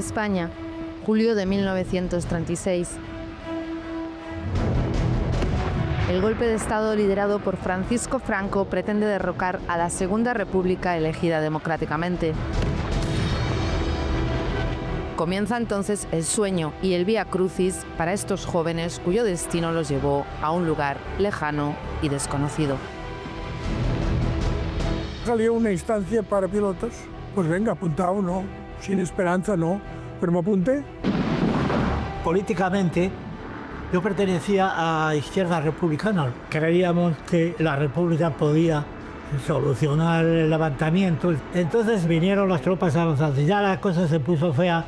España, julio de 1936. El golpe de Estado liderado por Francisco Franco pretende derrocar a la Segunda República elegida democráticamente. Comienza entonces el sueño y el vía crucis para estos jóvenes cuyo destino los llevó a un lugar lejano y desconocido. Salió una instancia para pilotos, pues venga, apuntado, no, sin esperanza, no, pero me apunté. Políticamente, yo pertenecía a Izquierda Republicana. Creíamos que la República podía solucionar el levantamiento. Entonces vinieron las tropas avanzadas. Ya la cosa se puso fea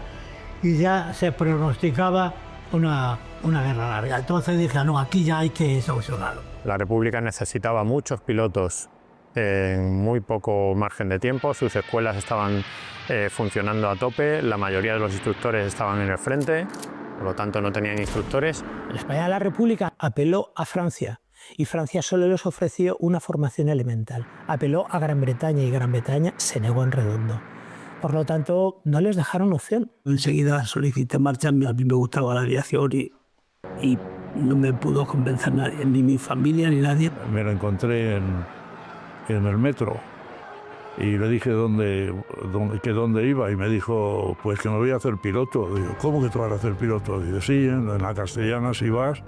y ya se pronosticaba una guerra larga. Entonces dije, no, aquí ya hay que solucionarlo. La República necesitaba muchos pilotos en muy poco margen de tiempo. Sus escuelas estaban funcionando a tope, la mayoría de los instructores estaban en el frente, por lo tanto no tenían instructores. En España la República apeló a Francia y Francia solo les ofreció una formación elemental. Apeló a Gran Bretaña y Gran Bretaña se negó en redondo. Por lo tanto, no les dejaron opción. Enseguida solicité marcha, a mí me gustaba la aviación y no me pudo convencer nadie, ni mi familia ni nadie. Me lo encontré en el metro y le dije dónde iba y me dijo, pues que me voy a hacer piloto. Digo, ¿cómo que te vas a hacer piloto? Digo, sí, en la Castellana si vas,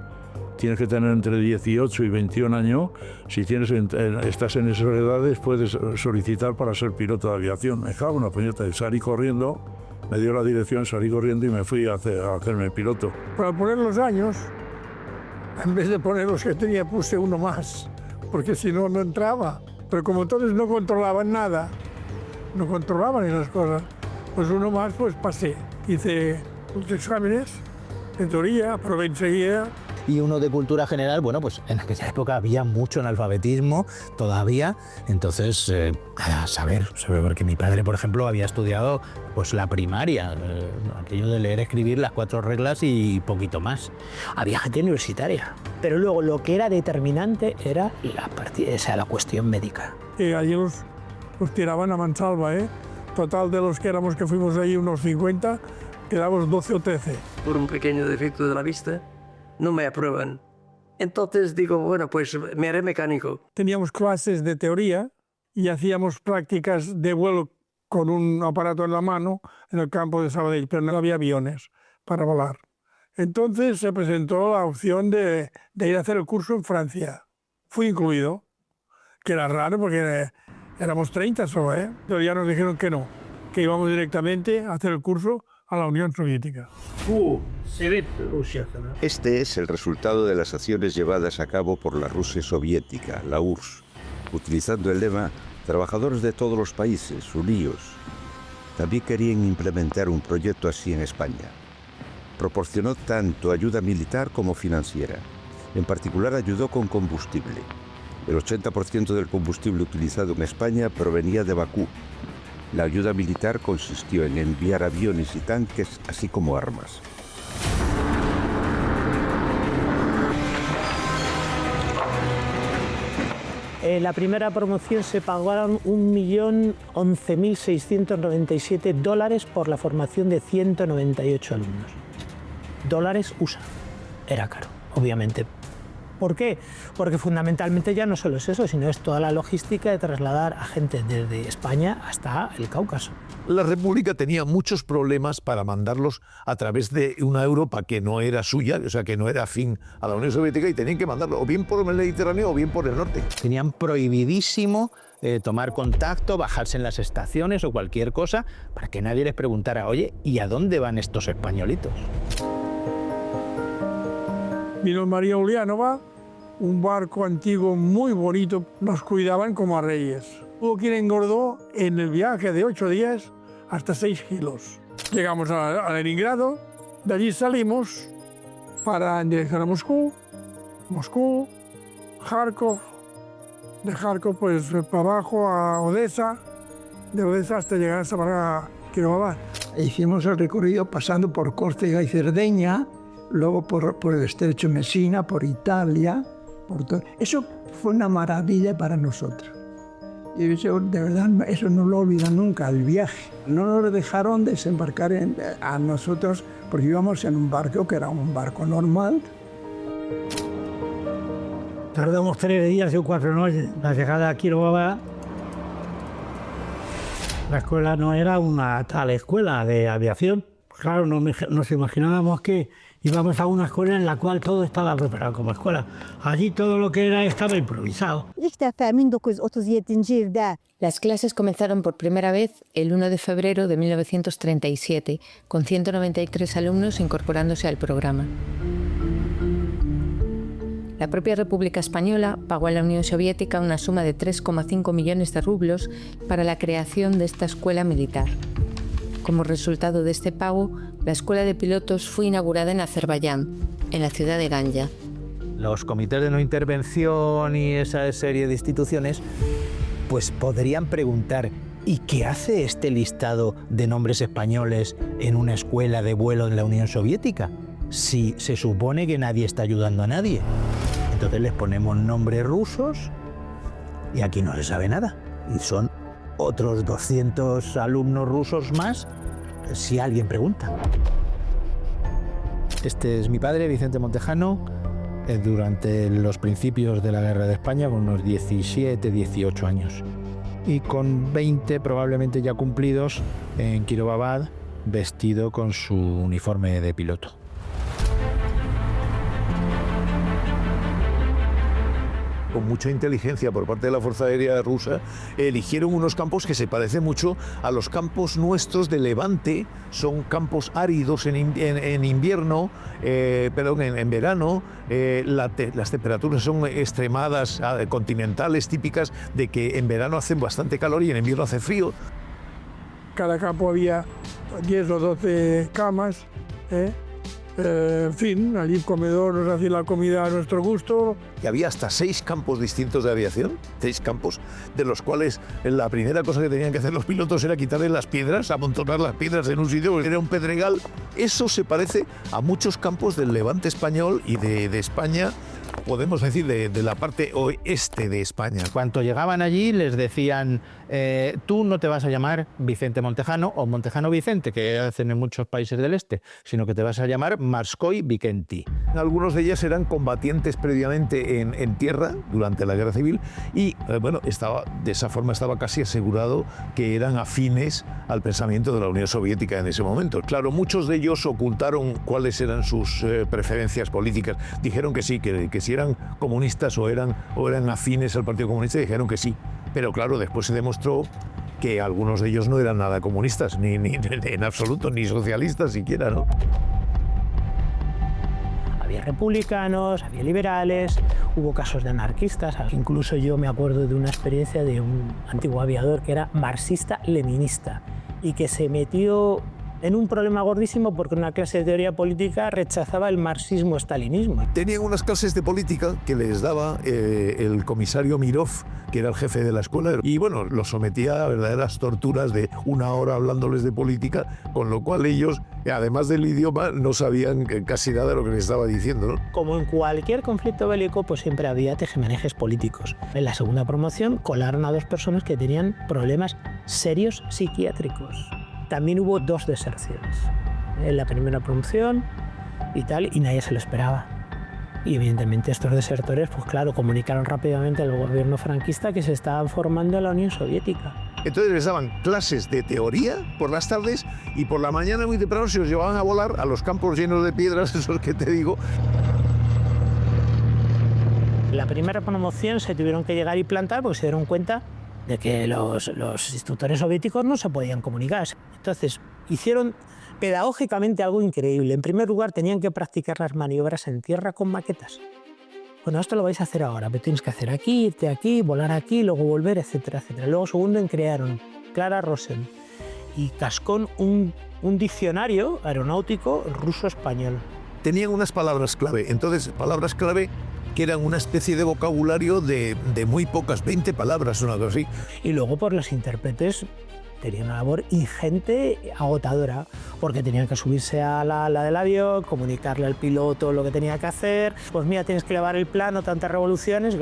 tienes que tener entre 18 y 21 años. Si estás en esas edades, puedes solicitar para ser piloto de aviación. Me cago en una puñeta. Salí corriendo, me dio la dirección, salí corriendo y me fui a hacerme piloto. Para poner los años, en vez de poner los que tenía, puse uno más, porque si no, no entraba. Pero como entonces no controlaban nada, no controlaban esas cosas, pues uno más, pues pasé. Hice los exámenes de teoría, aprobé enseguida. Y uno de cultura general, bueno, pues en aquella época había mucho analfabetismo todavía, entonces, saber, porque mi padre, por ejemplo, había estudiado pues la primaria, aquello de leer, escribir, las 4 reglas y poquito más. Había gente universitaria, pero luego lo que era determinante era la cuestión médica. Allí los tiraban a mansalva, ¿eh? Total, de los que éramos que fuimos ahí unos 50, quedamos 12 o 13. Por un pequeño defecto de la vista, no me aprueban. Entonces digo, bueno, pues me haré mecánico. Teníamos clases de teoría y hacíamos prácticas de vuelo con un aparato en la mano en el campo de Sabadell, pero no había aviones para volar. Entonces se presentó la opción de ir a hacer el curso en Francia. Fui incluido, que era raro porque éramos 30 solo, ¿eh? Pero ya nos dijeron que no, que íbamos directamente a hacer el curso a la Unión Soviética. Este es el resultado de las acciones llevadas a cabo por la Rusia soviética, la URSS, utilizando el lema «Trabajadores de todos los países, uníos». También querían implementar un proyecto así en España. Proporcionó tanto ayuda militar como financiera. En particular ayudó con combustible. El 80% del combustible utilizado en España provenía de Bakú. La ayuda militar consistió en enviar aviones y tanques, así como armas. En la primera promoción se pagaron $1.011.697 por la formación de 198 alumnos. Dólares USA. Era caro, obviamente. ¿Por qué? Porque fundamentalmente ya no solo es eso, sino es toda la logística de trasladar a gente desde España hasta el Cáucaso. La República tenía muchos problemas para mandarlos a través de una Europa que no era suya, o sea, que no era afín a la Unión Soviética, y tenían que mandarlo o bien por el Mediterráneo o bien por el norte. Tenían prohibidísimo tomar contacto, bajarse en las estaciones o cualquier cosa para que nadie les preguntara, oye, ¿y a dónde van estos españolitos? Vino María Uliánova, un barco antiguo muy bonito, nos cuidaban como a reyes. Hubo quien engordó en el viaje de 8 días hasta 6 kilos. Llegamos a Leningrado, de allí salimos en dirección a Moscú, Kharkov, de Kharkov pues para abajo a Odessa, de Odessa hasta llegar a Kirovohrad. Hicimos el recorrido pasando por Córcega y Cerdeña, luego por el estrecho de Messina, por Italia, por todo. Eso fue una maravilla para nosotros. Y yo, de verdad, eso no lo olvidan nunca, el viaje. No nos dejaron desembarcar a nosotros, porque íbamos en un barco que era un barco normal. Tardamos 3 días y 4 noches. La llegada a Quiroga, la escuela no era una tal escuela de aviación. Claro, nos imaginábamos que íbamos a una escuela en la cual todo estaba preparado como escuela. Allí todo lo que era estaba improvisado. Las clases comenzaron por primera vez el 1 de febrero de 1937, con 193 alumnos incorporándose al programa. La propia República Española pagó a la Unión Soviética una suma de 3,5 millones de rublos para la creación de esta escuela militar. Como resultado de este pago, la escuela de pilotos fue inaugurada en Azerbaiyán, en la ciudad de Ganya. Los comités de no intervención y esa serie de instituciones pues podrían preguntar: ¿y qué hace este listado de nombres españoles en una escuela de vuelo en la Unión Soviética? Si se supone que nadie está ayudando a nadie. Entonces les ponemos nombres rusos y aquí no se sabe nada. Y son otros 200 alumnos rusos más, si alguien pregunta. Este es mi padre, Vicente Montejano, durante los principios de la Guerra de España, con unos 17, 18 años. Y con 20 probablemente ya cumplidos en Kirovabad, vestido con su uniforme de piloto. Con mucha inteligencia por parte de la Fuerza Aérea Rusa, eligieron unos campos que se parecen mucho a los campos nuestros de Levante. Son campos áridos en invierno, en verano. Las temperaturas son extremadas, continentales, típicas de que en verano hace bastante calor y en invierno hace frío. Cada campo había 10 o 12 camas, en fin, allí el comedor nos hacía la comida a nuestro gusto. Y había hasta 6 campos distintos de aviación, 6 campos, de los cuales la primera cosa que tenían que hacer los pilotos era quitarle las piedras, amontonar las piedras en un sitio, era un pedregal. Eso se parece a muchos campos del Levante español y de España, podemos decir de la parte oeste de España. Cuando llegaban allí les decían: tú no te vas a llamar Vicente Montejano o Montejano Vicente, que hacen en muchos países del este, sino que te vas a llamar Marskoy Vikenti. Algunos de ellos eran combatientes previamente en tierra durante la Guerra Civil y de esa forma estaba casi asegurado que eran afines al pensamiento de la Unión Soviética en ese momento. Claro, muchos de ellos ocultaron cuáles eran sus preferencias políticas. Dijeron que sí, que si eran comunistas o eran afines al Partido Comunista, dijeron que sí. Pero claro, después se demostró que algunos de ellos no eran nada comunistas, ni en absoluto, ni socialistas siquiera, ¿no? Había republicanos, había liberales, hubo casos de anarquistas. Incluso yo me acuerdo de una experiencia de un antiguo aviador que era marxista-leninista y que se metió en un problema gordísimo porque una clase de teoría política rechazaba el marxismo-estalinismo. Tenían unas clases de política que les daba el comisario Mirov, que era el jefe de la escuela, y los sometía a verdaderas torturas de 1 hora hablándoles de política, con lo cual ellos, además del idioma, no sabían casi nada de lo que les estaba diciendo, ¿no? Como en cualquier conflicto bélico, pues siempre había tejemanejes políticos. En la segunda promoción colaron a 2 personas que tenían problemas serios psiquiátricos. También hubo 2 deserciones en la primera promoción y nadie se lo esperaba. Y evidentemente estos desertores, pues claro, comunicaron rápidamente al gobierno franquista que se estaban formando en la Unión Soviética. Entonces les daban clases de teoría por las tardes y por la mañana muy temprano se los llevaban a volar a los campos llenos de piedras, esos que te digo. En la primera promoción se tuvieron que llegar y plantar porque se dieron cuenta de que los instructores soviéticos no se podían comunicar. Entonces, hicieron pedagógicamente algo increíble. En primer lugar, tenían que practicar las maniobras en tierra con maquetas. Bueno, esto lo vais a hacer ahora, pero tienes que hacer aquí, irte aquí, volar aquí, luego volver, etcétera, etcétera. Luego, segundo, crearon Clara Rosen y Cascón un diccionario aeronáutico ruso-español. Tenían unas palabras clave. Entonces, palabras clave que eran una especie de vocabulario de muy pocas, 20 palabras o algo así. Y luego por los intérpretes tenían una labor ingente, agotadora, porque tenían que subirse a la del avión, comunicarle al piloto lo que tenía que hacer. Pues mira, tienes que elevar el plano, tantas revoluciones,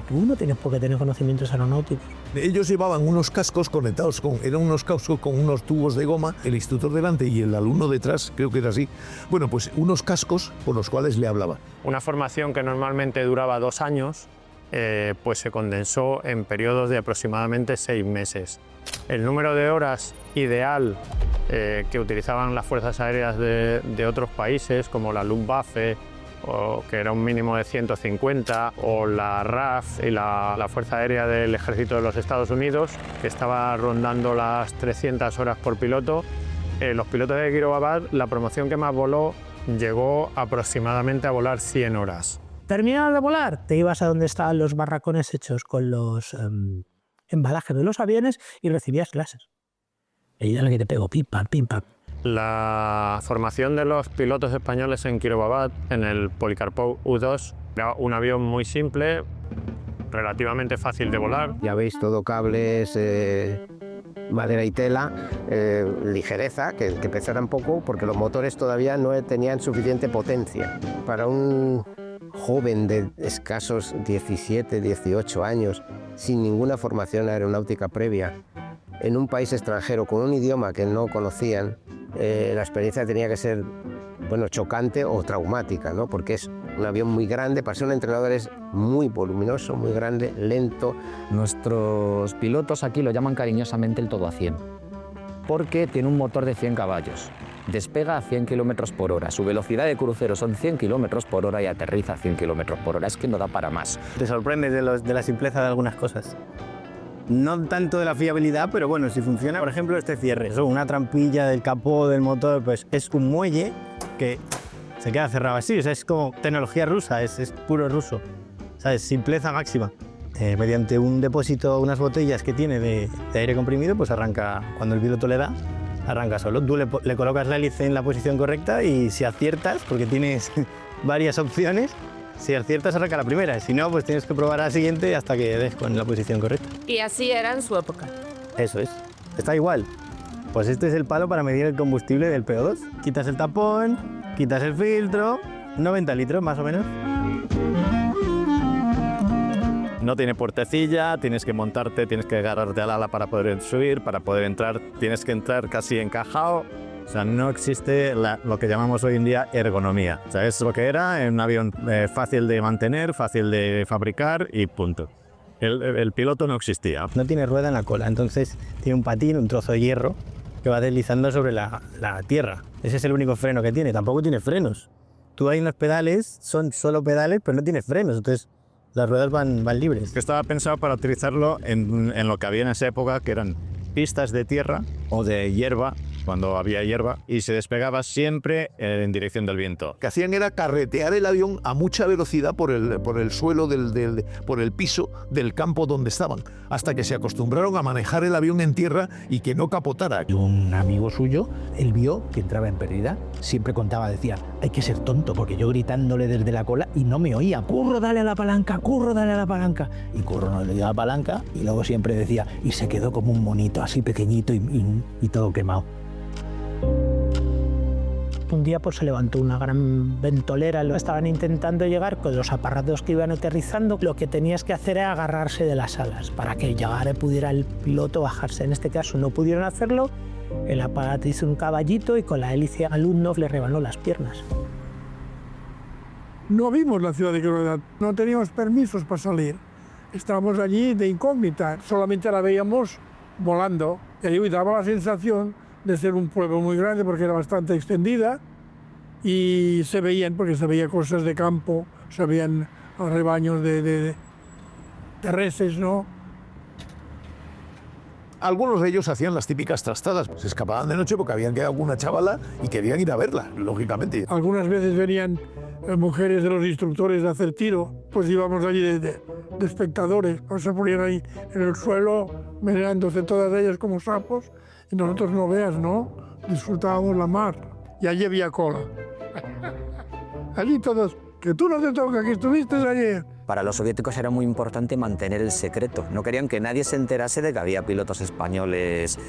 Tú no tienes por qué tener conocimientos aeronáuticos. Ellos llevaban unos cascos conectados eran unos cascos con unos tubos de goma, el instructor delante y el alumno detrás, creo que era así. Bueno, pues unos cascos con los cuales le hablaba. Una formación que normalmente duraba 2 años, pues se condensó en periodos de aproximadamente 6 meses. El número de horas ideal que utilizaban las fuerzas aéreas de otros países, como la Luftwaffe, que era un mínimo de 150, o la RAF y la Fuerza Aérea del Ejército de los Estados Unidos, que estaba rondando las 300 horas por piloto. Los pilotos de Kirovavad, la promoción que más voló, llegó aproximadamente a volar 100 horas. Terminado de volar, te ibas a donde estaban los barracones hechos con los embalajes de los aviones y recibías clases. Y dale que te pego, pim, pam, pim, pam. La formación de los pilotos españoles en Kirovavad, en el Policarpov U-2, era un avión muy simple, relativamente fácil de volar. Ya veis, todo cables, madera y tela, ligereza, que pesara un poco, porque los motores todavía no tenían suficiente potencia. Para un joven de escasos 17, 18 años, sin ninguna formación aeronáutica previa, en un país extranjero con un idioma que no conocían, la experiencia tenía que ser, bueno, chocante o traumática, ¿no? Porque es un avión muy grande, para ser un entrenador es muy voluminoso, muy grande, lento. Nuestros pilotos aquí lo llaman cariñosamente el todo a 100, porque tiene un motor de 100 caballos. Despega a 100 km por hora, su velocidad de crucero son 100 km por hora y aterriza a 100 km por hora, es que no da para más. Te sorprendes de la simpleza de algunas cosas. No tanto de la fiabilidad, pero bueno, si funciona, por ejemplo, este cierre, es una trampilla del capó del motor, pues es un muelle que se queda cerrado así, o sea, es como tecnología rusa, es puro ruso, ¿sabes? Simpleza máxima. Mediante un depósito, unas botellas que tiene de aire comprimido, pues arranca, cuando el piloto le da, arranca solo. Tú le colocas la hélice en la posición correcta y si aciertas, porque tienes varias opciones, si aciertas arranca la primera, si no, pues tienes que probar a la siguiente hasta que des con la posición correcta. Y así era en su época. Eso es, está igual. Pues este es el palo para medir el combustible del PO2. Quitas el tapón, quitas el filtro, 90 litros más o menos. No tiene puertecilla, tienes que montarte, tienes que agarrarte al ala para poder subir, para poder entrar, tienes que entrar casi encajado. O sea, no existe lo que llamamos hoy en día ergonomía. O sea, es lo que era un avión fácil de mantener, fácil de fabricar y punto. El piloto no existía. No tiene rueda en la cola, entonces tiene un patín, un trozo de hierro que va deslizando sobre la tierra. Ese es el único freno que tiene, tampoco tiene frenos. Tú hay unos pedales, son solo pedales, pero no tiene frenos, entonces las ruedas van libres. Estaba pensado para utilizarlo en lo que había en esa época, que eran pistas de tierra o de hierba, cuando había hierba, y se despegaba siempre en dirección del viento. Lo que hacían era carretear el avión a mucha velocidad por el suelo, por el piso del campo donde estaban, hasta que se acostumbraron a manejar el avión en tierra y que no capotara. Un amigo suyo, él vio que entraba en pérdida, siempre contaba, decía, hay que ser tonto, porque yo gritándole desde la cola y no me oía, Curro, dale a la palanca, Curro, dale a la palanca. Y Curro no le dio la palanca y luego siempre decía, y se quedó como un monito, así pequeñito y todo quemado. Un día pues se levantó una gran ventolera, lo estaban intentando llegar con los aparatos que iban aterrizando. Lo que tenías que hacer era agarrarse de las alas para que llegara y pudiera el piloto bajarse. En este caso no pudieron hacerlo, el aparato hizo un caballito y con la hélice al alumno le rebanó las piernas. No vimos la ciudad de Kirovavad, no teníamos permisos para salir. Estábamos allí de incógnita, solamente la veíamos volando. Y ahí daba la sensación de ser un pueblo muy grande porque era bastante extendida y se veían cosas de campo, se veían rebaños de reses, ¿no? Algunos de ellos hacían las típicas trastadas, se escapaban de noche porque habían quedado con una chavala y querían ir a verla, lógicamente. Algunas veces venían mujeres de los instructores de hacer tiro, pues íbamos allí de espectadores, o se ponían ahí en el suelo, meneándose todas ellas como sapos. Y nosotros no veas, ¿no? Disfrutábamos la mar. Y allí había cola. Allí todos, que tú no te toca, que estuviste ayer. Para los soviéticos era muy importante mantener el secreto. No querían que nadie se enterase de que había pilotos españoles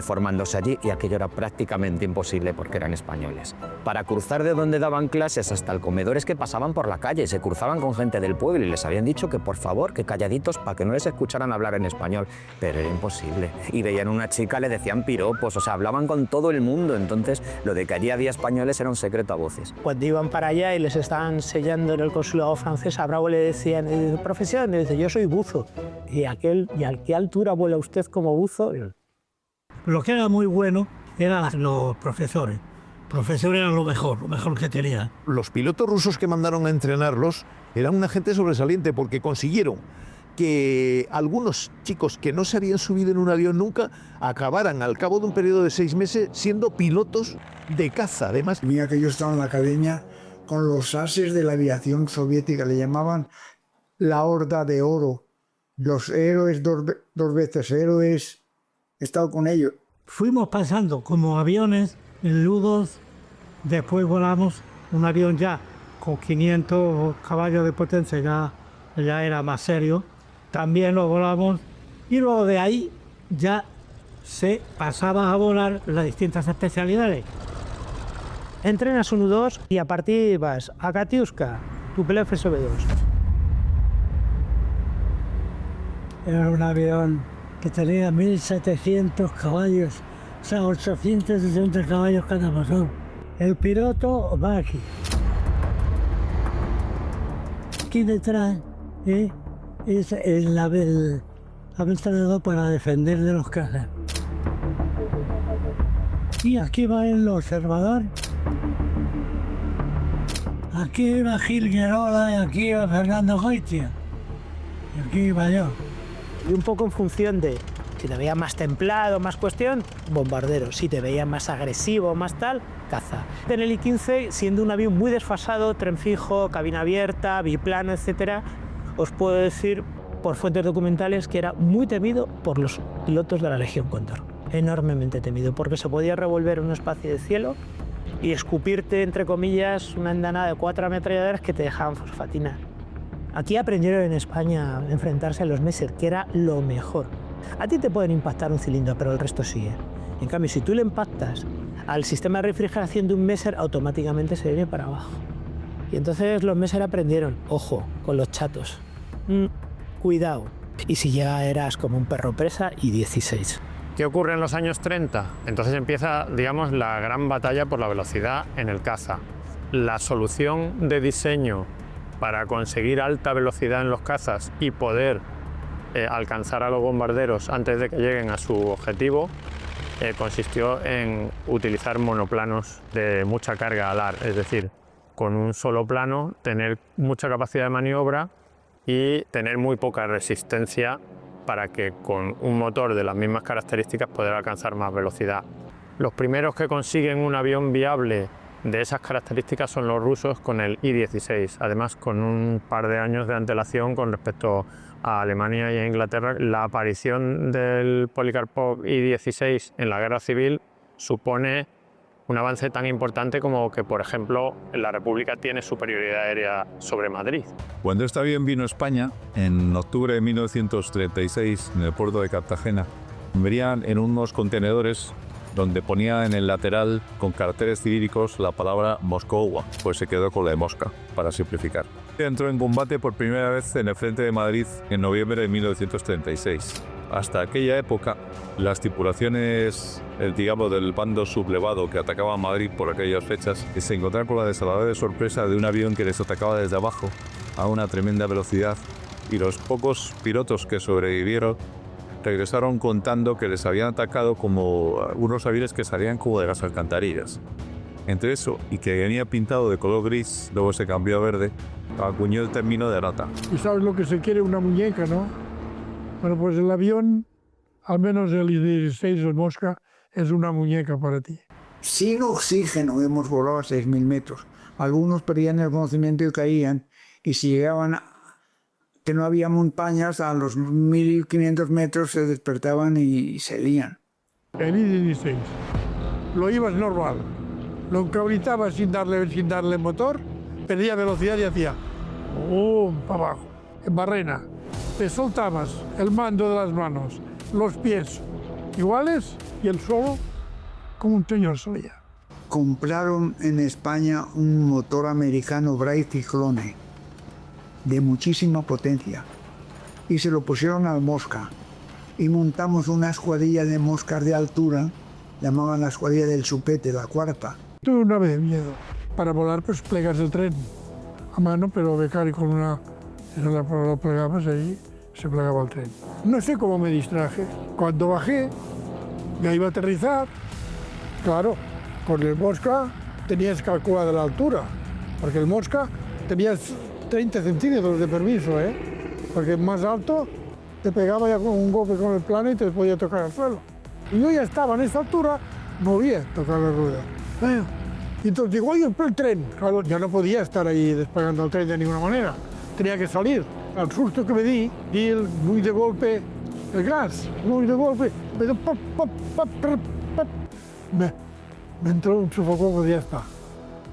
formándose allí, y aquello era prácticamente imposible porque eran españoles. Para cruzar de donde daban clases hasta el comedor es que pasaban por la calle, se cruzaban con gente del pueblo y les habían dicho que por favor, que calladitos para que no les escucharan hablar en español. Pero era imposible. Y veían a una chica, le decían piropos, o sea, hablaban con todo el mundo. Entonces, lo de que allí había españoles era un secreto a voces. Cuando iban para allá y les estaban sellando en el consulado francés, a Bravo le decían, profesión, y dice, yo soy buzo. ¿Y a qué altura vuela usted como buzo? Lo que era muy bueno eran los profesores. Los profesores eran lo mejor que tenía. Los pilotos rusos que mandaron a entrenarlos eran una gente sobresaliente porque consiguieron que algunos chicos que no se habían subido en un avión nunca acabaran al cabo de un periodo de 6 meses siendo pilotos de caza. Además, mira que yo estaba en la academia con los ases de la aviación soviética, le llamaban la Horda de Oro. Los héroes, dos veces héroes, he estado con ellos. Fuimos pasando como aviones en U-2, después volamos un avión ya con 500 caballos de potencia, ya era más serio. También lo volamos y luego de ahí ya se pasaba a volar las distintas especialidades. Entrenas un U-2 y a partir vas a Katiuska, Tupolev SV-2. Era un avión que tenía 1.700 caballos, o sea, 860 caballos cada motor. El piloto va aquí. Aquí detrás es el aventador para defender de los cazas. Y aquí va el observador. Aquí va Gil Guerola y aquí va Fernando Goitia. Y aquí iba yo. Y un poco en función de si te veía más templado, más cuestión, bombardero. Si te veía más agresivo, más tal, caza. En el I-15, siendo un avión muy desfasado, tren fijo, cabina abierta, biplano, etc., os puedo decir por fuentes documentales que era muy temido por los pilotos de la Legión Cóndor. Enormemente temido, porque se podía revolver un espacio de cielo y escupirte, entre comillas, una andanada de 4 ametralladoras que te dejaban fosfatinar. Aquí aprendieron en España a enfrentarse a los Messer, que era lo mejor. A ti te pueden impactar un cilindro, pero el resto sigue. En cambio, si tú le impactas al sistema de refrigeración de un Messer, automáticamente se viene para abajo. Y entonces los Messer aprendieron, ojo, con los chatos. Cuidado. Y si ya eras como un perro presa, y 16. ¿Qué ocurre en los años 30? Entonces empieza, digamos, la gran batalla por la velocidad en el caza. La solución de diseño para conseguir alta velocidad en los cazas y poder alcanzar a los bombarderos antes de que lleguen a su objetivo consistió en utilizar monoplanos de mucha carga alar, es decir, con un solo plano tener mucha capacidad de maniobra y tener muy poca resistencia para que con un motor de las mismas características poder alcanzar más velocidad. Los primeros que consiguen un avión viable de esas características son los rusos con el I-16, además con un par de años de antelación con respecto a Alemania y a Inglaterra. La aparición del Polikarpov I-16 en la guerra civil supone un avance tan importante como que, por ejemplo, la República tiene superioridad aérea sobre Madrid. Cuando este avión vino a España, en octubre de 1936, en el puerto de Cartagena, venían en unos contenedores donde ponía en el lateral con caracteres cilíndricos la palabra Moscova, pues se quedó con la de Mosca, para simplificar. Entró en combate por primera vez en el frente de Madrid en noviembre de 1936. Hasta aquella época, las tripulaciones, digamos, del bando sublevado que atacaba a Madrid por aquellas fechas, se encontraron con la desagradable sorpresa de un avión que les atacaba desde abajo a una tremenda velocidad, y los pocos pilotos que sobrevivieron regresaron contando que les habían atacado como unos aviones que salían como de las alcantarillas. Entre eso y que venía pintado de color gris, luego se cambió a verde, acuñó el término de rata. ¿Y sabes lo que se quiere? Una muñeca, ¿no? Bueno, pues el avión, al menos el I-16 o Mosca, es una muñeca para ti. Sin oxígeno hemos volado a 6.000 metros. Algunos perdían el conocimiento y caían, y si llegaban que no había montañas, a los 1.500 metros se despertaban y se lían. El I-16 lo ibas normal, lo encabritabas sin darle motor, perdía velocidad y hacía para abajo. en barrena. Te soltabas el mando de las manos, los pies iguales y el suelo como un señor salía. Compraron en España un motor americano Wright Ciclone de muchísima potencia y se lo pusieron al Mosca y montamos una escuadrilla de moscas de altura, llamaban la escuadrilla del Chupete, la cuarta. Tuve una vez miedo. Para volar pues plegas el tren a mano, pero becario con una... Eso lo plegabas ahí, se plegaba el tren. No sé cómo me distraje. Cuando bajé, ya iba a aterrizar, claro, con el Mosca tenías calculada la altura, porque el Mosca tenías 30 centímetros de permiso, porque más alto te pegaba ya con un golpe con el plano y te podía tocar el suelo. Y yo ya estaba en esa altura, no podía tocar la rueda. Y entonces digo, oye, el tren. Claro, ya no podía estar ahí despegando el tren de ninguna manera, tenía que salir. Al susto que me di muy de golpe el gas, muy de golpe, me dio pop, pop, pop, pop, pop. Me entró un sofocón, pues ya está.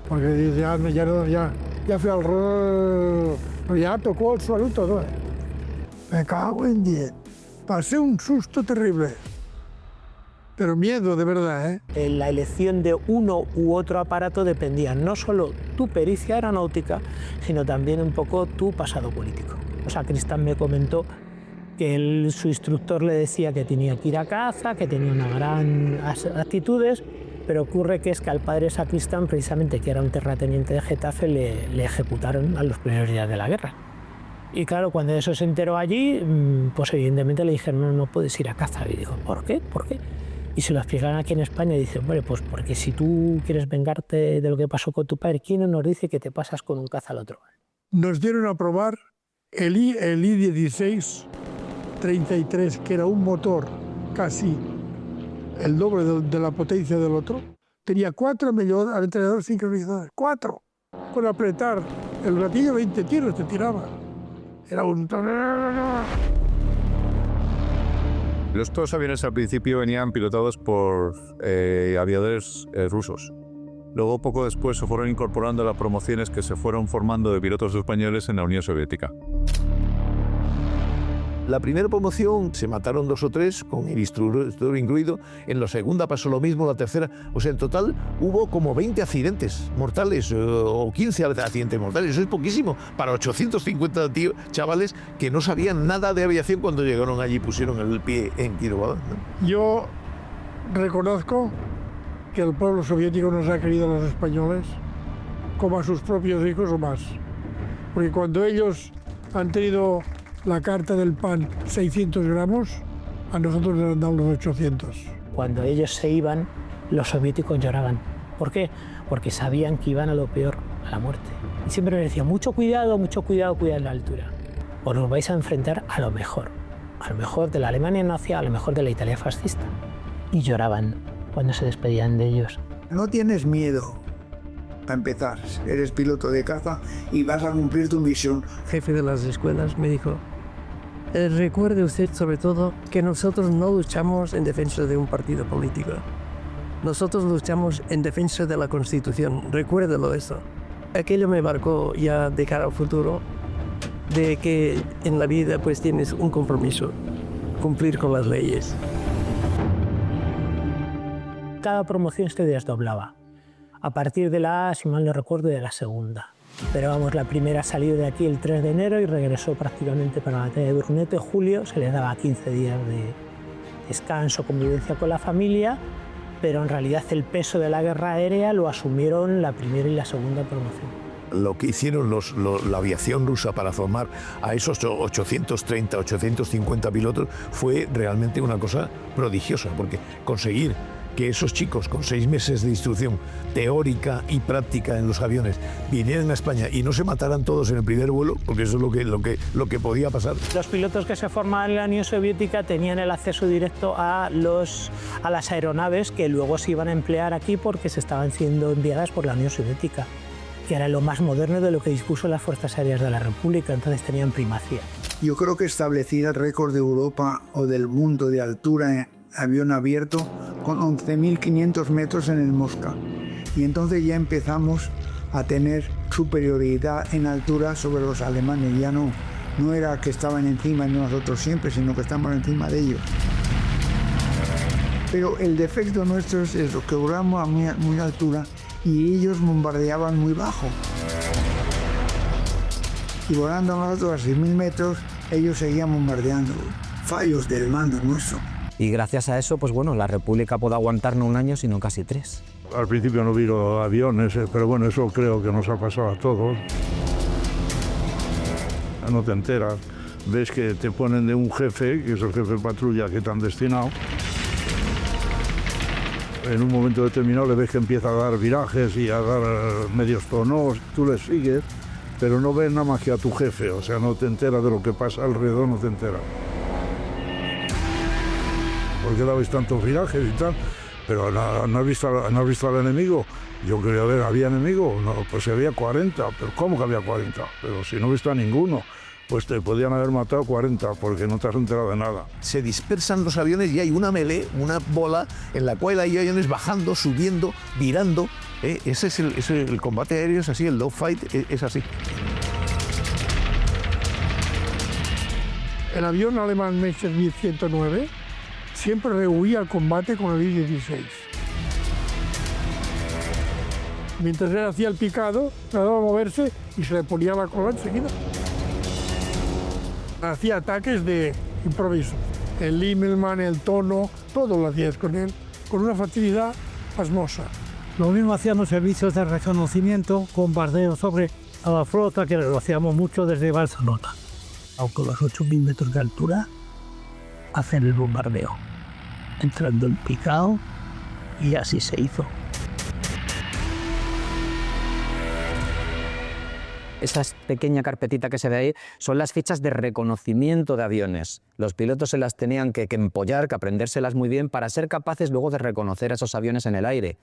Porque ya fui al rol, ya tocó el suelo todo. Me cago en 10. Pasé un susto terrible. Pero miedo, de verdad, La elección de uno u otro aparato dependía no solo tu pericia aeronáutica, sino también un poco tu pasado político. O sea, Cristán me comentó que su instructor le decía que tenía que ir a caza, que tenía una gran actitudes, pero ocurre que es que al padre de Sacristán, precisamente, que era un terrateniente de Getafe, le ejecutaron a los primeros días de la guerra. Y claro, cuando eso se enteró allí, pues evidentemente le dijeron, no puedes ir a caza. Y dijo, ¿por qué? ¿Por qué? Y se lo explicaron aquí en España y dicen, bueno, pues porque si tú quieres vengarte de lo que pasó con tu padre, ¿quién nos dice que te pasas con un caza al otro? Nos dieron a probar el I-16 33, que era un motor casi el doble de la potencia del otro. Tenía 4 alternadores sincronizados, 4. Con apretar el gatillo 20 tiros te tiraba. Era un... Estos aviones al principio venían pilotados por aviadores rusos. Luego, poco después, se fueron incorporando a las promociones que se fueron formando de pilotos españoles en la Unión Soviética. La primera promoción se mataron 2 o 3, con el instructor incluido. En la segunda pasó lo mismo, la tercera. O sea, en total hubo como 20 accidentes mortales o 15 accidentes mortales. Eso es poquísimo para 850 chavales que no sabían nada de aviación cuando llegaron allí y pusieron el pie en Kirovohrad, ¿no? Yo reconozco que el pueblo soviético nos ha querido a los españoles como a sus propios hijos o más. Porque cuando ellos han tenido la carta del pan 600 gramos, a nosotros nos han dado los 800. Cuando ellos se iban, los soviéticos lloraban. ¿Por qué? Porque sabían que iban a lo peor, a la muerte. Y siempre me decían, mucho cuidado en la altura. Os los vais a enfrentar a lo mejor de la Alemania nazi, a lo mejor de la Italia fascista. Y lloraban cuando se despedían de ellos. No tienes miedo, para empezar. Eres piloto de caza y vas a cumplir tu misión. El jefe de las escuelas me dijo, recuerde usted sobre todo que nosotros no luchamos en defensa de un partido político. Nosotros luchamos en defensa de la Constitución. Recuérdelo eso. Aquello me marcó ya de cara al futuro, de que en la vida pues tienes un compromiso, cumplir con las leyes. Cada promoción se desdoblaba. A partir de la A, si mal no recuerdo, de la segunda. Pero vamos, la primera salió de aquí el 3 de enero y regresó prácticamente para la batalla de Brunete. Julio se les daba 15 días de descanso, convivencia con la familia, pero en realidad el peso de la guerra aérea lo asumieron la primera y la segunda promoción. Lo que hicieron la aviación rusa para formar a esos 830, 850 pilotos fue realmente una cosa prodigiosa, porque conseguir que esos chicos con 6 meses de instrucción teórica y práctica en los aviones vinieran a España y no se mataran todos en el primer vuelo, porque eso es lo que podía pasar. Los pilotos que se formaban en la Unión Soviética tenían el acceso directo a las aeronaves que luego se iban a emplear aquí porque se estaban siendo enviadas por la Unión Soviética, que era lo más moderno de lo que dispuso las Fuerzas Aéreas de la República, entonces tenían primacía. Yo creo que establecía el récord de Europa o del mundo de altura en avión abierto con 11.500 metros en el Mosca. Y entonces ya empezamos a tener superioridad en altura sobre los alemanes. Ya no No era que estaban encima de nosotros siempre, sino que estaban encima de ellos. Pero el defecto nuestro es eso, que volamos a muy altura y ellos bombardeaban muy bajo. Y volando nosotros a 6.000 metros, ellos seguían bombardeando. Fallos del mando nuestro. Y gracias a eso, pues bueno, la República puede aguantar no un año, sino casi 3. Al principio no vino aviones, pero bueno, eso creo que nos ha pasado a todos. No te enteras. Ves que te ponen de un jefe, que es el jefe de patrulla que te han destinado. En un momento determinado le ves que empieza a dar virajes y a dar medios tonos, tú le sigues, pero no ves nada más que a tu jefe, o sea, no te enteras de lo que pasa alrededor, no te enteras. ¿Por qué dabais tantos virajes y tal? Pero ¿no has visto al enemigo? Yo quería ver, ¿había enemigo? No, pues había 40, pero ¿cómo que había 40? Pero si no he visto a ninguno. Pues te podían haber matado 40 porque no te has enterado de nada. Se dispersan los aviones y hay una melee, una bola en la cual hay aviones bajando, subiendo, virando. Ese es el combate aéreo, es así, el dogfight es así. El avión alemán Messerschmitt 109 siempre rehuía el combate con el I-16. Mientras él hacía el picado, trataba de moverse y se le ponía la cola enseguida. Hacía ataques de improviso. El Immelmann, el tono, todo lo hacías con él, con una facilidad pasmosa. Lo mismo hacíamos servicios de reconocimiento, bombardeo sobre a la flota, que lo hacíamos mucho desde Barcelona. Aunque a los 8.000 metros de altura, hacen el bombardeo, entrando el picado, y así se hizo. Esa pequeña carpetita que se ve ahí son las fichas de reconocimiento de aviones. Los pilotos se las tenían que empollar, que aprendérselas muy bien para ser capaces luego de reconocer a esos aviones en el aire.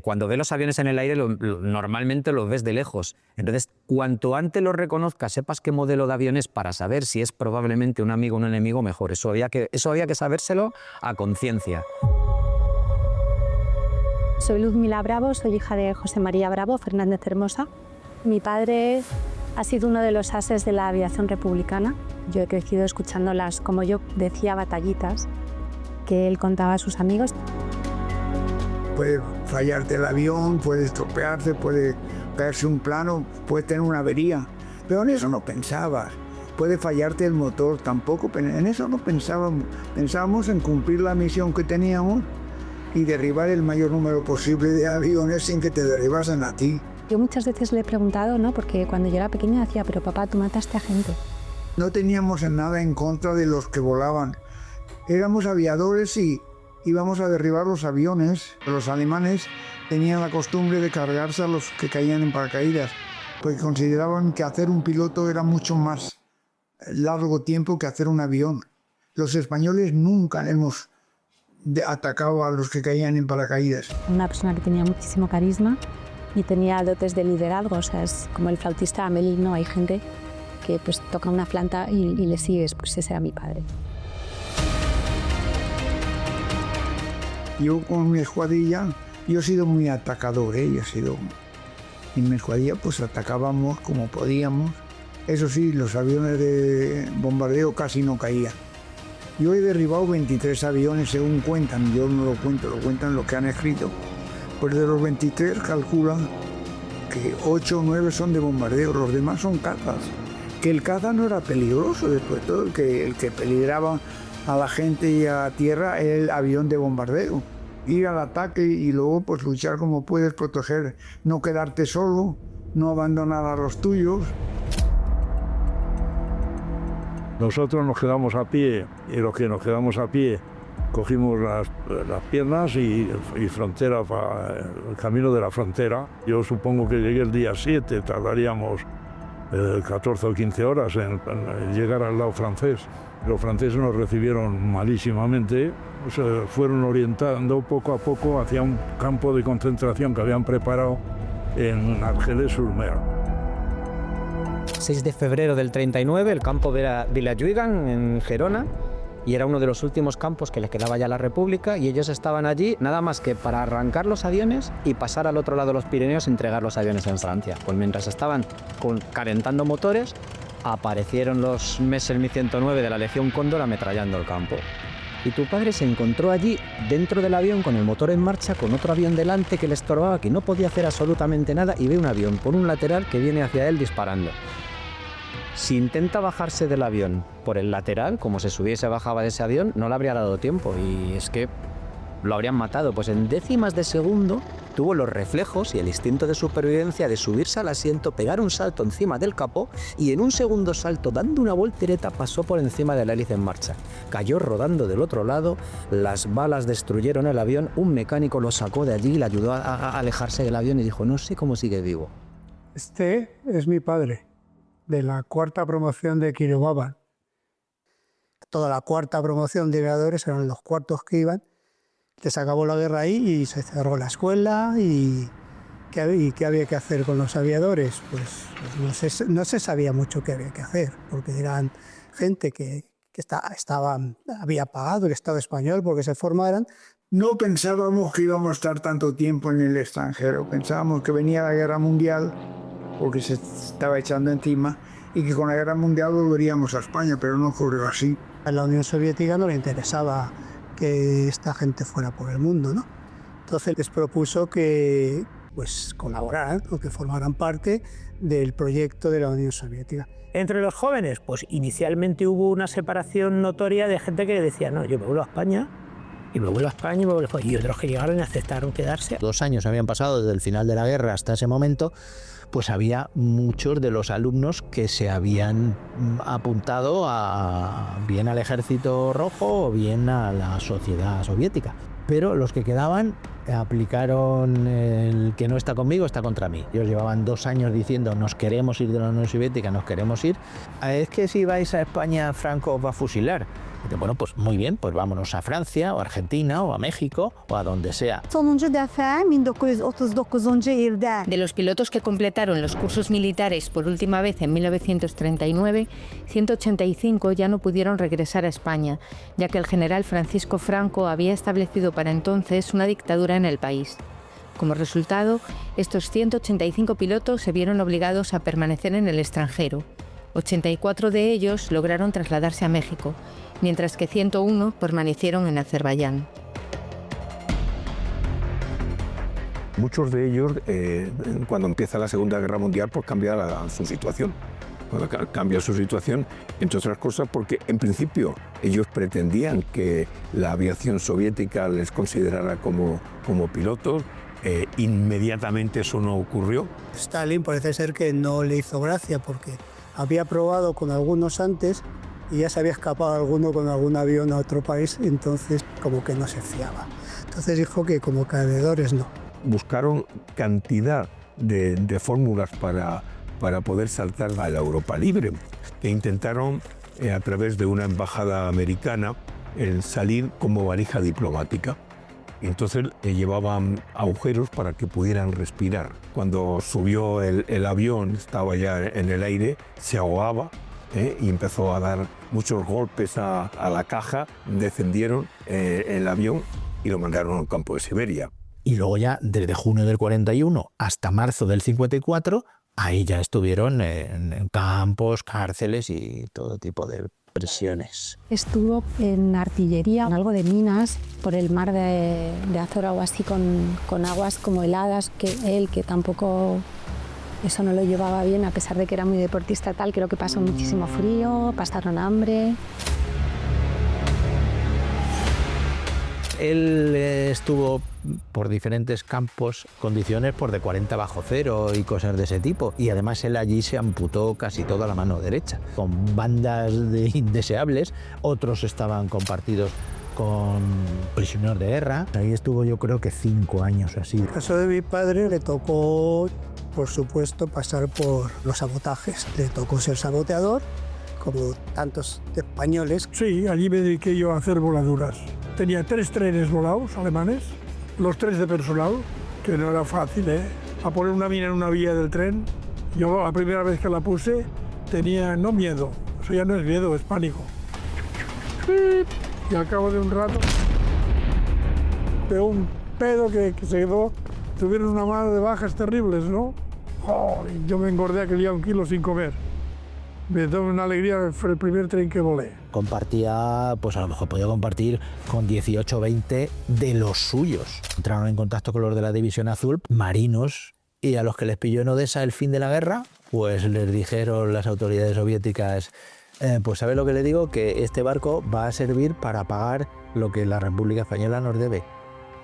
Cuando ves los aviones en el aire, normalmente los ves de lejos. Entonces, cuanto antes los reconozcas, sepas qué modelo de avión es para saber si es probablemente un amigo o un enemigo, mejor. Eso había que sabérselo a conciencia. Soy Luzmila Bravo, soy hija de José María Bravo Fernández Hermosa. Mi padre ha sido uno de los ases de la aviación republicana. Yo he crecido escuchando las, como yo decía, batallitas que él contaba a sus amigos. Puede fallarte el avión, puede estropearse, puede caerse un plano, puede tener una avería. Pero en eso no pensabas. Puede fallarte el motor, tampoco. En eso no pensábamos. Pensábamos en cumplir la misión que teníamos y derribar el mayor número posible de aviones sin que te derribasen a ti. Yo muchas veces le he preguntado, ¿no? Porque cuando yo era pequeña decía, pero papá, tú mataste a gente. No teníamos nada en contra de los que volaban. Éramos aviadores y íbamos a derribar los aviones. Los alemanes tenían la costumbre de cargarse a los que caían en paracaídas, porque consideraban que hacer un piloto era mucho más largo tiempo que hacer un avión. Los españoles nunca hemos atacado a los que caían en paracaídas. Una persona que tenía muchísimo carisma y tenía dotes de liderazgo, o sea, es como el flautista Amélie, ¿no? Hay gente que pues toca una flauta y le sigues, pues ese era mi padre. Yo con mi escuadrilla, yo he sido muy atacador, En mi escuadrilla pues atacábamos como podíamos. Eso sí, los aviones de bombardeo casi no caían. Yo he derribado 23 aviones según cuentan, yo no lo cuento, lo cuentan lo que han escrito. Pues de los 23 calculan que 8 o 9 son de bombardeo, los demás son cazas. Que el caza no era peligroso, después de todo, el que peligraba a la gente y a tierra era el avión de bombardeo. Ir al ataque y luego pues luchar como puedes, proteger, no quedarte solo, no abandonar a los tuyos. Nosotros nos quedamos a pie y los que nos quedamos a pie cogimos las piernas y frontera para el camino de la frontera. Yo supongo que llegué el día 7, tardaríamos 14 o 15 horas en llegar al lado francés. Los franceses nos recibieron malísimamente, se fueron orientando poco a poco hacia un campo de concentración que habían preparado en Argelès-sur-Mer. 6 de febrero del 39, el campo de Villajuigan, en Gerona, y era uno de los últimos campos que les quedaba ya a la República, y ellos estaban allí nada más que para arrancar los aviones y pasar al otro lado de los Pirineos y entregar los aviones en Francia. Pues mientras estaban calentando motores, aparecieron los Messerschmitt 109 de la Legión Cóndor ametrallando el campo. Y tu padre se encontró allí, dentro del avión, con el motor en marcha, con otro avión delante que le estorbaba, que no podía hacer absolutamente nada, y ve un avión por un lateral que viene hacia él disparando. Si intenta bajarse del avión por el lateral, como se subiese bajaba de ese avión, no le habría dado tiempo, y es que lo habrían matado. Pues en décimas de segundo tuvo los reflejos y el instinto de supervivencia de subirse al asiento, pegar un salto encima del capó y en un segundo salto, dando una voltereta, pasó por encima de la hélice en marcha. Cayó rodando del otro lado, las balas destruyeron el avión, un mecánico lo sacó de allí, le ayudó a alejarse del avión y dijo, no sé cómo sigue vivo. Este es mi padre, de la 4ª promoción de Quiroga. Toda la 4ª promoción de aviadores eran los 4º que iban. Se acabó la guerra ahí y se cerró la escuela. ¿Y qué había que hacer con los aviadores? Pues no se sabía mucho qué había que hacer, porque eran gente que había pagado el Estado español porque se formaran. No pensábamos que íbamos a estar tanto tiempo en el extranjero. Pensábamos que venía la guerra mundial, porque se estaba echando encima, y que con la guerra mundial volveríamos a España, pero no ocurrió así. A la Unión Soviética no le interesaba que esta gente fuera por el mundo, ¿no? Entonces les propuso que colaboraran o que formaran parte del proyecto de la Unión Soviética. Entre los jóvenes, pues inicialmente hubo una separación notoria de gente que decía, no, yo me vuelvo a España, y me vuelvo a España, y me vuelvo a España. Y otros que llegaron y aceptaron quedarse. 2 años habían pasado desde el final de la guerra hasta ese momento, pues había muchos de los alumnos que se habían apuntado bien al Ejército Rojo o bien a la sociedad soviética. Pero los que quedaban aplicaron el que no está conmigo, está contra mí. Ellos llevaban 2 años diciendo nos queremos ir de la Unión Soviética, nos queremos ir. Es que si vais a España, Franco os va a fusilar. Bueno, pues muy bien, pues vámonos a Francia o a Argentina o a México o a donde sea. De los pilotos que completaron los cursos militares por última vez en 1939, 185 ya no pudieron regresar a España, ya que el general Francisco Franco había establecido para entonces una dictadura en el país. Como resultado, estos 185 pilotos se vieron obligados a permanecer en el extranjero. 84 de ellos lograron trasladarse a México, mientras que 101 permanecieron en Azerbaiyán. Muchos de ellos, cuando empieza la Segunda Guerra Mundial, pues cambia su situación. Cambia su situación, entre otras cosas, porque en principio ellos pretendían que la aviación soviética les considerara como pilotos. Inmediatamente eso no ocurrió. Stalin parece ser que no le hizo gracia porque había probado con algunos antes y ya se había escapado alguno con algún avión a otro país, entonces como que no se fiaba. Entonces dijo que como aviadores no. Buscaron cantidad de fórmulas para poder saltar a la Europa libre e intentaron, a través de una embajada americana, salir como valija diplomática. Entonces llevaban agujeros para que pudieran respirar. Cuando subió el avión, estaba ya en el aire, se ahogaba y empezó a dar muchos golpes a la caja. Descendieron el avión y lo mandaron al campo de Siberia. Y luego ya desde junio del 41 hasta marzo del 54, ahí ya estuvieron en campos, cárceles y todo tipo de prisiones. Estuvo en artillería, en algo de minas, por el mar de Azor, algo así, con aguas como heladas, que tampoco eso no lo llevaba bien, a pesar de que era muy deportista tal. Creo que pasó muchísimo frío, pasaron hambre. Él estuvo por diferentes campos, condiciones de 40 bajo cero y cosas de ese tipo. Y además él allí se amputó casi toda la mano derecha, con bandas de indeseables. Otros estaban compartidos con prisioneros de guerra. Ahí estuvo yo creo que 5 años así. En el caso de mi padre le tocó, por supuesto, pasar por los sabotajes. Le tocó ser saboteador, como tantos españoles. Sí, allí me dediqué yo a hacer voladuras. Tenía 3 trenes volados alemanes, los 3 de personal, que no era fácil, a poner una mina en una vía del tren. Yo la primera vez que la puse tenía no miedo, eso ya no es miedo, es pánico. Y al cabo de un rato pegó un pedo que se quedó, tuvieron una mano de bajas terribles, ¿no? Oh, yo me engordé aquel día 1 kilo sin comer. Me dio una alegría, fue el primer tren que volé. Compartía, pues a lo mejor podía compartir con 18 o 20 de los suyos. Entraron en contacto con los de la División Azul, marinos, y a los que les pilló en Odessa el fin de la guerra, pues les dijeron las autoridades soviéticas, pues ¿sabes lo que le digo? Que este barco va a servir para pagar lo que la República Española nos debe.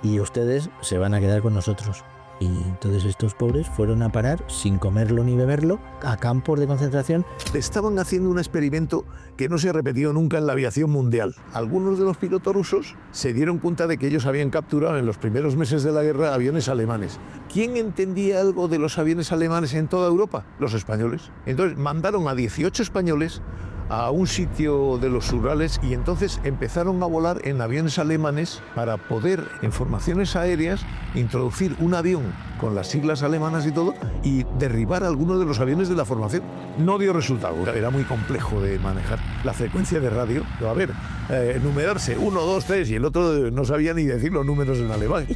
Y ustedes se van a quedar con nosotros. Y entonces estos pobres fueron a parar, sin comerlo ni beberlo, a campos de concentración. Estaban haciendo un experimento que no se ha repetido nunca en la aviación mundial. Algunos de los pilotos rusos se dieron cuenta de que ellos habían capturado en los primeros meses de la guerra aviones alemanes. ¿Quién entendía algo de los aviones alemanes en toda Europa? Los españoles. Entonces mandaron a 18 españoles a un sitio de los Urales y entonces empezaron a volar en aviones alemanes para poder, en formaciones aéreas, introducir un avión con las siglas alemanas y todo y derribar algunos de los aviones de la formación. No dio resultado, era muy complejo de manejar. La frecuencia de radio, a ver, enumerarse 1, 2, 3 y el otro no sabía ni decir los números en alemán.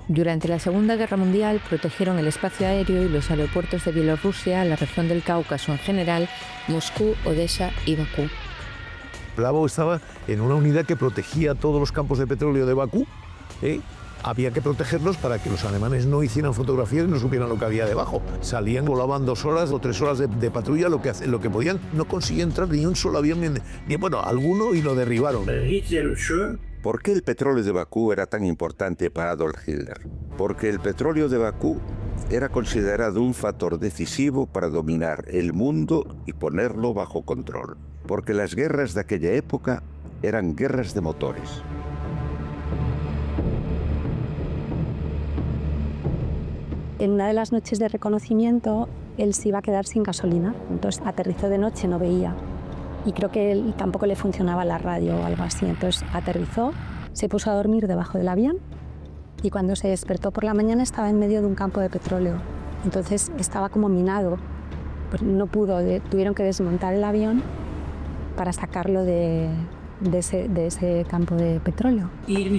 Durante la Segunda Guerra Mundial protegieron el espacio aéreo y los aeropuertos de Bielorrusia, la región del Cáucaso en general, Moscú, Odessa y Bakú. Plavov estaba en una unidad que protegía todos los campos de petróleo de Bakú. Había que protegerlos para que los alemanes no hicieran fotografías y no supieran lo que había debajo. Salían, volaban 2 horas o 3 horas de patrulla, lo que podían. No conseguía entrar ni un solo avión, ni bueno, alguno, y lo derribaron. ¿Por qué el petróleo de Bakú era tan importante para Adolf Hitler? Porque el petróleo de Bakú era considerado un factor decisivo para dominar el mundo y ponerlo bajo control. Porque las guerras de aquella época eran guerras de motores. En una de las noches de reconocimiento, él se iba a quedar sin gasolina. Entonces aterrizó de noche, no veía. Y creo que él tampoco le funcionaba la radio o algo así. Entonces aterrizó, se puso a dormir debajo del avión y cuando se despertó por la mañana estaba en medio de un campo de petróleo. Entonces estaba como minado. Pues no pudo, tuvieron que desmontar el avión para sacarlo de ese campo de petróleo. De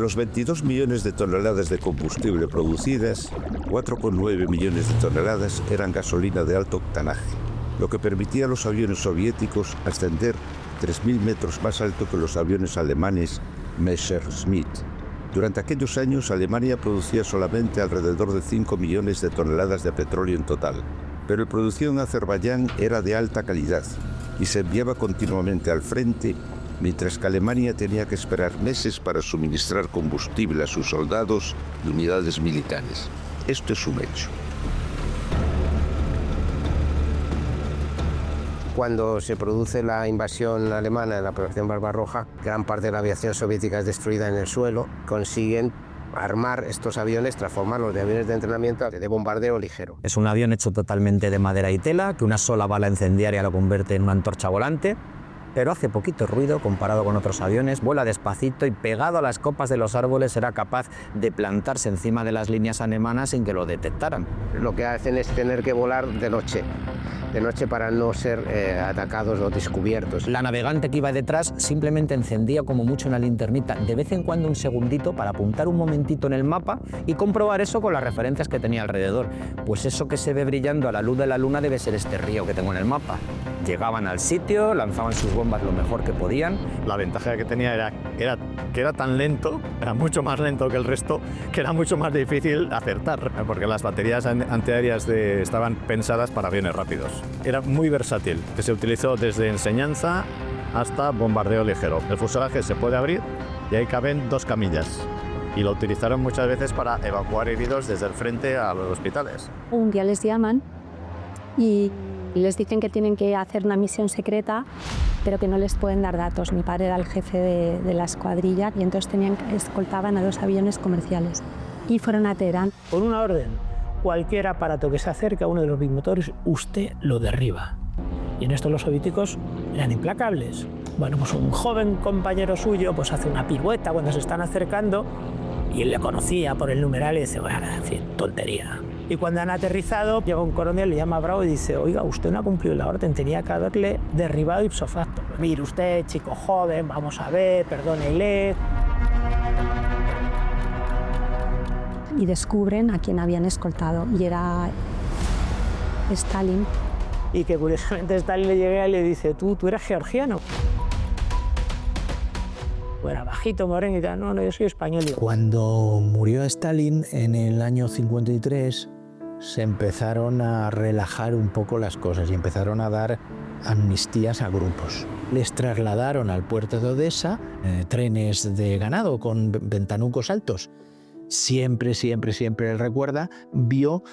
los 22 millones de toneladas de combustible producidas, 4,9 millones de toneladas eran gasolina de alto octanaje, lo que permitía a los aviones soviéticos ascender 3.000 metros más alto que los aviones alemanes Messerschmitt. Durante aquellos años, Alemania producía solamente alrededor de 5 millones de toneladas de petróleo en total, pero la producción en Azerbaiyán era de alta calidad y se enviaba continuamente al frente, mientras que Alemania tenía que esperar meses para suministrar combustible a sus soldados y unidades militares. Esto es un hecho. Cuando se produce la invasión alemana en la Operación Barbarroja, gran parte de la aviación soviética es destruida en el suelo. Consiguen armar estos aviones, transformarlos de aviones de entrenamiento de bombardeo ligero. Es un avión hecho totalmente de madera y tela, que una sola bala incendiaria lo convierte en una antorcha volante, pero hace poquito ruido comparado con otros aviones, vuela despacito y pegado a las copas de los árboles será capaz de plantarse encima de las líneas alemanas sin que lo detectaran. Lo que hacen es tener que volar de noche para no ser atacados o descubiertos. La navegante que iba detrás simplemente encendía como mucho una linternita, de vez en cuando un segundito para apuntar un momentito en el mapa y comprobar eso con las referencias que tenía alrededor. Pues eso que se ve brillando a la luz de la luna debe ser este río que tengo en el mapa. Llegaban al sitio, lanzaban sus bombas lo mejor que podían. La ventaja que tenía era que era tan lento, era mucho más lento que el resto, que era mucho más difícil acertar, porque las baterías antiaéreas estaban pensadas para aviones rápidos. Era muy versátil, que se utilizó desde enseñanza hasta bombardeo ligero. El fuselaje se puede abrir y ahí caben 2 camillas. Y lo utilizaron muchas veces para evacuar heridos desde el frente a los hospitales. Un día les llaman y les dicen que tienen que hacer una misión secreta, pero que no les pueden dar datos. Mi padre era el jefe de la escuadrilla y entonces escoltaban a 2 aviones comerciales. Y fueron a Teherán. Con una orden, cualquier aparato que se acerque a uno de los bimotores, usted lo derriba. Y en esto los soviéticos eran implacables. Bueno, pues un joven compañero suyo pues hace una pirueta cuando se están acercando y él le conocía por el numeral y dice, bueno, en fin, tontería. Y cuando han aterrizado, llega un coronel, le llama a Bravo y dice, oiga, usted no ha cumplido la orden, tenía que haberle derribado ipso facto. Mire usted, chico joven, vamos a ver, perdónele. Y descubren a quien habían escoltado y era Stalin. Y que curiosamente Stalin le llega y le dice, tú eres georgiano. Era bajito, moreno y tal, no, yo soy español. Cuando murió Stalin en el año 53, se empezaron a relajar un poco las cosas y empezaron a dar amnistías a grupos. Les trasladaron al puerto de Odessa trenes de ganado con ventanucos altos. Siempre él recuerda, vio...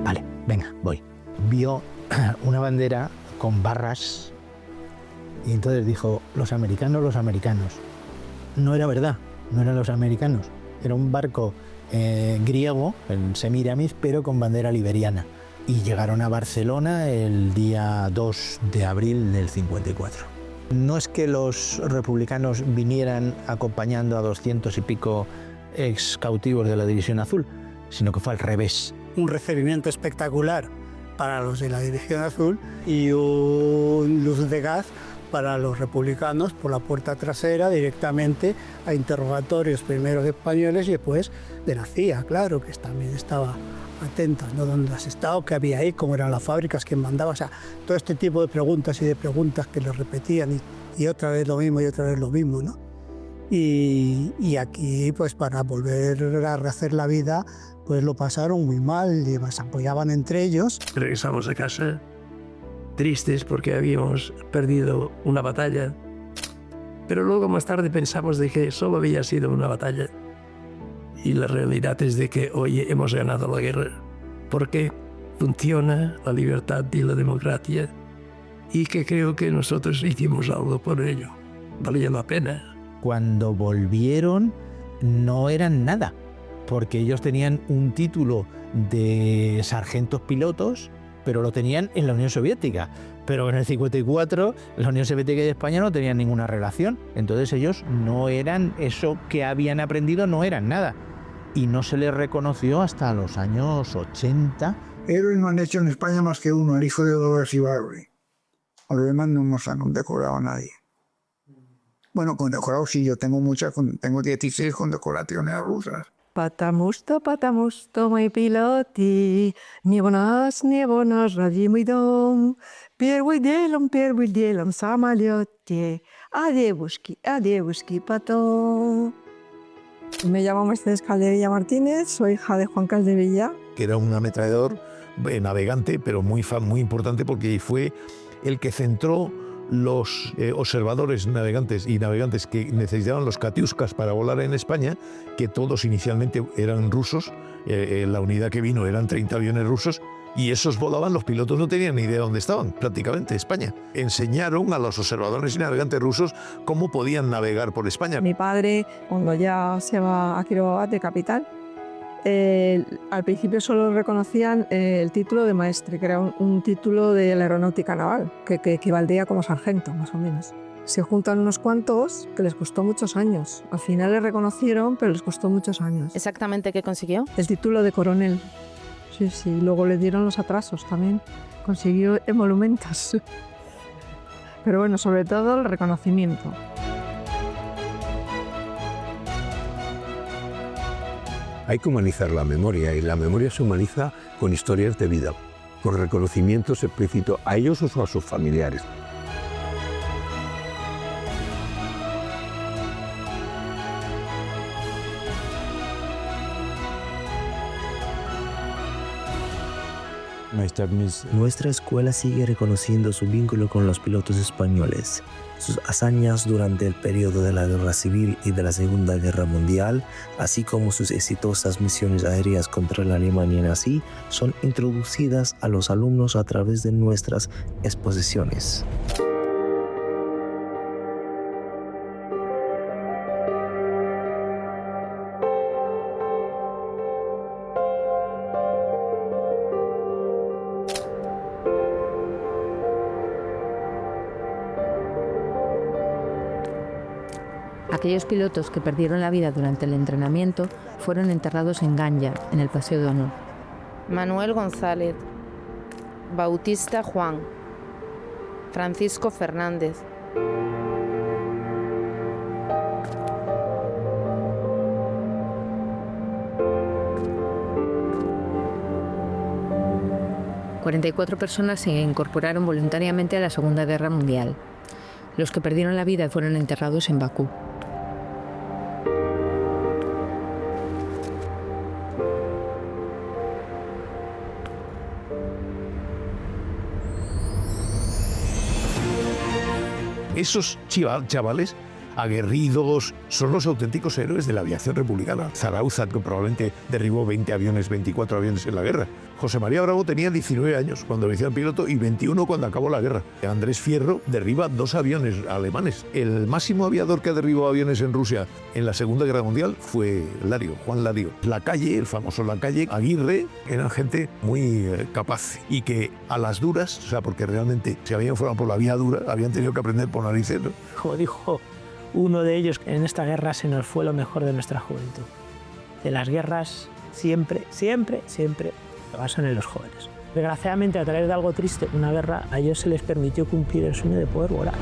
Vale, venga, voy. Vio una bandera con barras y entonces dijo, los americanos. No era verdad, no eran los americanos. Era un barco griego, el Semiramis, pero con bandera liberiana. Y llegaron a Barcelona el día 2 de abril del 54. No es que los republicanos vinieran acompañando a 200 y pico ex cautivos de la División Azul, sino que fue al revés. Un recibimiento espectacular para los de la División Azul y un luz de gas para los republicanos por la puerta trasera directamente a interrogatorios primero de españoles y después de la CIA, claro, que también estaba atenta, ¿no? ¿Dónde has estado? ¿Qué había ahí? ¿Cómo eran las fábricas? ¿Quién mandaba? O sea, todo este tipo de preguntas que les repetían y otra vez lo mismo y otra vez lo mismo, ¿no? Y aquí, pues para volver a rehacer la vida, pues lo pasaron muy mal y se apoyaban entre ellos. Regresamos a casa tristes porque habíamos perdido una batalla, pero luego más tarde pensamos de que solo había sido una batalla y la realidad es de que hoy hemos ganado la guerra porque funciona la libertad y la democracia y que creo que nosotros hicimos algo por ello. Valía la pena. Cuando volvieron no eran nada, porque ellos tenían un título de sargentos pilotos, pero lo tenían en la Unión Soviética. Pero en el 54 la Unión Soviética y España no tenían ninguna relación. Entonces ellos no eran eso que habían aprendido, no eran nada. Y no se les reconoció hasta los años 80. Héroes no han hecho en España más que uno, el hijo de Dolores Ibarri. A los demás no nos han condecorado a nadie. Bueno, condecorados sí, yo tengo muchas, tengo 16 condecoraciones rusas. Потому что мы пилоты, небо наш, родимый дом. Первый делом в самолете, а девушки потом. Me llamo Mercedes Calderilla Martínez, soy hija de Juan Calderilla. Que era un ametrallador navegante, pero muy importante porque fue el que centró los observadores navegantes que necesitaban los Katiuskas para volar en España, que todos inicialmente eran rusos, la unidad que vino eran 30 aviones rusos, y esos volaban, los pilotos no tenían ni idea de dónde estaban, prácticamente, España. Enseñaron a los observadores y navegantes rusos cómo podían navegar por España. Mi padre, cuando ya se va a Quiroga de capital, al principio solo reconocían el título de maestre, que era un título de la aeronáutica naval, que equivaldría como sargento, más o menos. Se juntan unos cuantos que les costó muchos años. Al final le reconocieron, pero les costó muchos años. ¿Exactamente qué consiguió? El título de coronel. Sí, luego le dieron los atrasos también. Consiguió emolumentos. Pero bueno, sobre todo el reconocimiento. Hay que humanizar la memoria y la memoria se humaniza con historias de vida, con reconocimientos explícitos a ellos o a sus familiares. Nuestra escuela sigue reconociendo su vínculo con los pilotos españoles. Sus hazañas durante el periodo de la Guerra Civil y de la Segunda Guerra Mundial, así como sus exitosas misiones aéreas contra la Alemania nazi, son introducidas a los alumnos a través de nuestras exposiciones. Aquellos pilotos que perdieron la vida durante el entrenamiento fueron enterrados en Ganya, en el Paseo de Honor. Manuel González, Bautista Juan, Francisco Fernández. 44 personas se incorporaron voluntariamente a la Segunda Guerra Mundial. Los que perdieron la vida fueron enterrados en Bakú. Esos chavales aguerridos son los auténticos héroes de la aviación republicana. Zarauzat, que probablemente derribó 20 aviones, 24 aviones en la guerra. José María Bravo tenía 19 años cuando lo hicieron piloto y 21 cuando acabó la guerra. Andrés Fierro derriba 2 aviones alemanes. El máximo aviador que derribó aviones en Rusia en la Segunda Guerra Mundial fue Lario, Juan Lario. Lacalle, el famoso Lacalle, Aguirre, eran gente muy capaz y que a las duras, o sea, porque realmente si habían formado por la vía dura, habían tenido que aprender por narices, ¿no? Como dijo uno de ellos, en esta guerra se nos fue lo mejor de nuestra juventud. De las guerras siempre se basan en los jóvenes. Desgraciadamente, a través de algo triste, una guerra, a ellos se les permitió cumplir el sueño de poder volar.